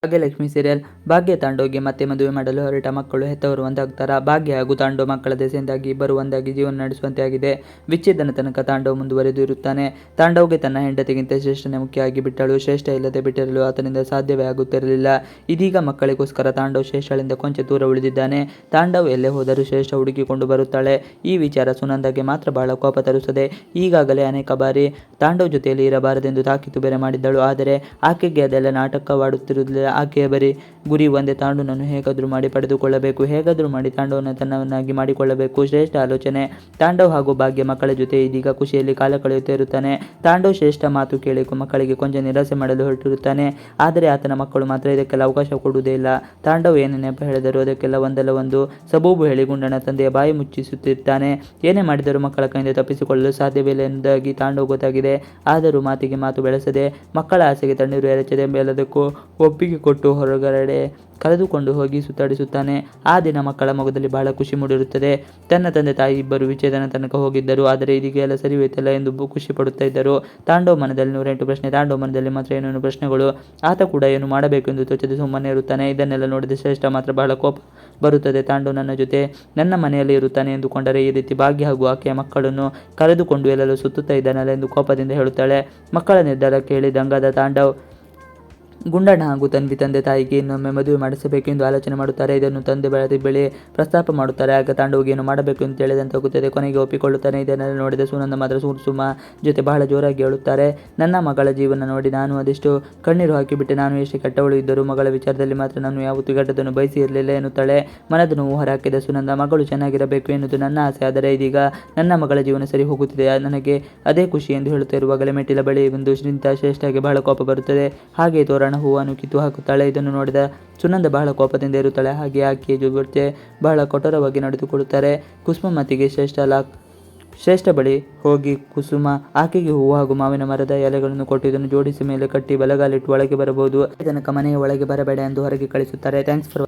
Bhagyalakshmi serial. ಭಾಗ್ಯ ತಾಂಡವ್ಗೆ ಮತ್ತೆ ಮದುವೆ ಮಾಡಲು ಹೊರಟ ಮಕ್ಕಳು ಹೆತ್ತವರು ಒಂದಾಗ್ತಾರ. ಭಾಗ್ಯ ಹಾಗೂ ತಾಂಡವ್ ಮಕ್ಕಳ ದೆಸೆಯಿಂದಾಗಿ ಇಬ್ಬರು ಒಂದಾಗಿ ಜೀವನ ನಡೆಸುವಂತೆ ಆಗಿದೆ. ವಿಚ್ಛೇದನ ತನಕ ತಾಂಡವ್ ಮುಂದುವರೆದು ಇರುತ್ತಾನೆ. ತಾಂಡವ್ಗೆ ತನ್ನ ಹೆಂಡತಿಗಿಂತ ಶ್ರೇಷ್ಠನೇ ಮುಖ್ಯ ಆಗಿ ಬಿಟ್ಟಳು. ಶ್ರೇಷ್ಠ ಇಲ್ಲದೆ ಬಿಟ್ಟಿರಲು ಆತನಿಂದ ಸಾಧ್ಯವೇ ಆಗುತ್ತಿರಲಿಲ್ಲ. ಇದೀಗ ಮಕ್ಕಳಿಗೋಸ್ಕರ ತಾಂಡವ್ ಶ್ರೇಷ್ಠಳಿಂದ ಕೊಂಚ ದೂರ ಉಳಿದಿದ್ದಾನೆ. ತಾಂಡವ್ ಎಲ್ಲೇ ಹೋದರೂ ಶ್ರೇಷ್ಠ ಹುಡುಕಿಕೊಂಡು ಬರುತ್ತಾಳೆ. ಈ ವಿಚಾರ ಸುನಂದಾಗೆ ಮಾತ್ರ ಬಹಳ ಕೋಪ ತರುತ್ತದೆ. ಈಗಾಗಲೇ ಅನೇಕ ಬಾರಿ ತಾಂಡವ್ ಜೊತೆಯಲ್ಲಿ ಇರಬಾರದೆಂದು ತಾಕೀತು ಬೇರೆ ಮಾಡಿದ್ದಳು. ಆದರೆ ಆಕೆಗೆ ಅದೆಲ್ಲ ನಾಟಕವಾಡುತ್ತಿರಲಿಲ್ಲ. ಆಕೆಯ ಬರೀ ಗುರಿ ಒಂದೇ, ತಾಂಡವನನ್ನು ಹೇಗಾದರೂ ಮಾಡಿ ಪಡೆದುಕೊಳ್ಳಬೇಕು, ಹೇಗಾದರೂ ಮಾಡಿ ತಾಂಡವನ ತನ್ನವನ್ನಾಗಿ ಮಾಡಿಕೊಳ್ಳಬೇಕು. ಶ್ರೇಷ್ಠ ಆಲೋಚನೆ. ತಾಂಡವ್ ಹಾಗೂ ಭಾಗ್ಯ ಮಕ್ಕಳ ಜೊತೆ ಇದೀಗ ಖುಷಿಯಲ್ಲಿ ಕಾಲ ಕಳೆಯುತ್ತಾ ಇರುತ್ತಾನೆ. ತಾಂಡವ್ ಶ್ರೇಷ್ಠ ಮಾತು ಕೇಳಿ ಮಕ್ಕಳಿಗೆ ಕೊಂಚ ನಿರಾಸೆ ಮಾಡಲು ಹೊರಟಿರುತ್ತಾನೆ. ಆದರೆ ಆತನ ಮಕ್ಕಳು ಮಾತ್ರ ಇದಕ್ಕೆಲ್ಲ ಅವಕಾಶ ಕೊಡುವುದೇ ಇಲ್ಲ. ತಾಂಡವ್ ಏನೇ ನೆಪ ಹೇಳಿದರೂ ಅದಕ್ಕೆಲ್ಲ ಒಂದಲ್ಲ ಒಂದು ಸಬೂಬು ಹೇಳಿ ಗುಂಡನ ತಂದೆಯ ಬಾಯಿ ಮುಚ್ಚಿಸುತ್ತಿರ್ತಾನೆ. ಏನೇ ಮಾಡಿದರೂ ಮಕ್ಕಳ ಕೈಯಿಂದ ತಪ್ಪಿಸಿಕೊಳ್ಳಲು ಸಾಧ್ಯವಿಲ್ಲ ಎಂಬುದಾಗಿ ತಾಂಡವ್ ಗೊತ್ತಾಗಿದೆ. ಆದರೂ ಮಾತಿಗೆ ಮಾತು ಬೆಳೆಸದೆ, ಮಕ್ಕಳ ಆಸೆಗೆ ತಣ್ಣೀರು ಎರಚದೆ ಎಲ್ಲದಕ್ಕೂ ಒಪ್ಪಿಗೆ ಕೊಟ್ಟು ಹೊರಗಡೆ ಕರೆದುಕೊಂಡು ಹೋಗಿ ಸುತ್ತಾಡಿಸುತ್ತಾನೆ. ಆ ದಿನ ಮಕ್ಕಳ ಮೊಗದಲ್ಲಿ ಬಹಳ ಖುಷಿ ಮೂಡಿರುತ್ತದೆ. ತನ್ನ ತಂದೆ ತಾಯಿ ಇಬ್ಬರು ವಿಚ್ಛೇದನ ತನಕ ಹೋಗಿದ್ದರು. ಆದರೆ ಇದೀಗ ಎಲ್ಲ ಸರಿ ಹೋಯ್ತಲ್ಲ ಎಂದು ಖುಷಿ ಪಡುತ್ತಾ ಇದ್ದರು. ತಾಂಡವ್ ಮನದಲ್ಲಿ 108 ಪ್ರಶ್ನೆ. ತಾಂಡವ್ ಮನದಲ್ಲಿ ಮಾತ್ರ ಏನೇನು ಪ್ರಶ್ನೆಗಳು. ಆತ ಕೂಡ ಏನು ಮಾಡಬೇಕು ಎಂದು ತೋಚದೆ ಸುಮ್ಮನೆ ಇರುತ್ತಾನೆ. ಇದನ್ನೆಲ್ಲ ನೋಡಿದ ಶ್ರೇಷ್ಠ ಮಾತ್ರ ಬಹಳ ಕೋಪ ಬರುತ್ತದೆ. ತಾಂಡವ್ ನನ್ನ ಜೊತೆ ನನ್ನ ಮನೆಯಲ್ಲಿ ಇರುತ್ತಾನೆ ಎಂದುಕೊಂಡರೆ ಈ ರೀತಿ ಭಾಗ್ಯ ಹಾಗೂ ಆಕೆಯ ಮಕ್ಕಳನ್ನು ಕರೆದುಕೊಂಡು ಎಲ್ಲೆಲ್ಲೂ ಸುತ್ತುತ್ತಾ ಇದ್ದಾನಲ್ಲ ಎಂದು ಕೋಪದಿಂದ ಹೇಳುತ್ತಾಳೆ. ಮಕ್ಕಳ ನಿರ್ಧಾರ ಕೇಳಿ ದಂಗಾದ ತಾಂಡವ್ ಗುಂಡಣ್ಣ ಹಾಗೂ ತನ್ವಿ ತಂದೆ ತಾಯಿಗೆ ಇನ್ನೊಮ್ಮೆ ಮದುವೆ ಮಾಡಿಸಬೇಕು ಎಂದು ಆಲೋಚನೆ ಮಾಡುತ್ತಾರೆ. ಇದನ್ನು ತಂದೆ ಬಳಿ ಪ್ರಸ್ತಾಪ ಮಾಡುತ್ತಾರೆ. ಆಗ ತಾಂಡವ್ಗೆ ಏನು ಮಾಡಬೇಕು ಎಂದು ತಿಳಿದಂತಾಗುತ್ತದೆ. ಕೊನೆಗೆ ಒಪ್ಪಿಕೊಳ್ಳುತ್ತಾನೆ. ಇದನ್ನೆಲ್ಲ ನೋಡಿದ ಸುನಂದ ಮಾತ್ರ ಸುಮ ಜೊತೆ ಬಹಳ ಜೋರಾಗಿ ಹೇಳುತ್ತಾರೆ. ನನ್ನ ಮಗಳ ಜೀವನ ನೋಡಿ ನಾನು ಅದೆಷ್ಟು ಕಣ್ಣೀರು ಹಾಕಿಬಿಟ್ಟೆ. ನಾನು ಎಷ್ಟೇ ಕೆಟ್ಟವಳು ಇದ್ದರೂ ಮಗಳ ವಿಚಾರದಲ್ಲಿ ಮಾತ್ರ ನಾನು ಯಾವತ್ತೂ ಕೆಟ್ಟದನ್ನು ಬಯಸಿ ಇರಲಿಲ್ಲ ಎನ್ನುತ್ತಾಳೆ. ಮನದ ನೋವು ಹೊರಹಾಕಿದ ಸುನಂದ, ಮಗಳು ಚೆನ್ನಾಗಿರಬೇಕು ಎನ್ನುವುದು ನನ್ನ ಆಸೆ. ಆದರೆ ಇದೀಗ ನನ್ನ ಮಗಳ ಜೀವನ ಸರಿ ಹೋಗುತ್ತಿದೆ, ನನಗೆ ಅದೇ ಖುಷಿ ಎಂದು ಹೇಳುತ್ತಿರುವಾಗಲೇ ಮೆಟ್ಟಿಲ ಬಳಿ ಒಂದು ಶ್ರೇಷ್ಠಗೆ ಬಹಳ ಕೋಪ ಬರುತ್ತದೆ. ಹಾಗೆ ತೋರಣ ಹೂವನ್ನು ಕಿತ್ತು ಹಾಕುತ್ತಾಳೆ. ಇದನ್ನು ನೋಡಿದ ಸುನಂದ ಬಹಳ ಕೋಪದಿಂದ ಇರುತ್ತಾಳೆ. ಹಾಗೆ ಆಕೆಯ ಜೊತೆ ಬಹಳ ಕಠೋರವಾಗಿ ನಡೆದುಕೊಳ್ಳುತ್ತಾರೆ. ಕುಸುಮ ಮತಿಗೆ ಶ್ರೇಷ್ಠ ಬಳಿ ಹೋಗಿ ಕುಸುಮ ಆಕೆಗೆ ಹೂವು ಹಾಗೂ ಮಾವಿನ ಮರದ ಎಲೆಗಳನ್ನು ಕೊಟ್ಟು ಇದನ್ನು ಜೋಡಿಸಿ ಮೇಲೆ ಕಟ್ಟಿ ಬಲಗಾಲಿಟ್ಟು ಒಳಗೆ ಬರಬಹುದು, ತನಕ ಮನೆಯ ಒಳಗೆ ಬರಬೇಡ ಎಂದು ಹೊರಗೆ ಕಳಿಸುತ್ತಾರೆ. Thanks for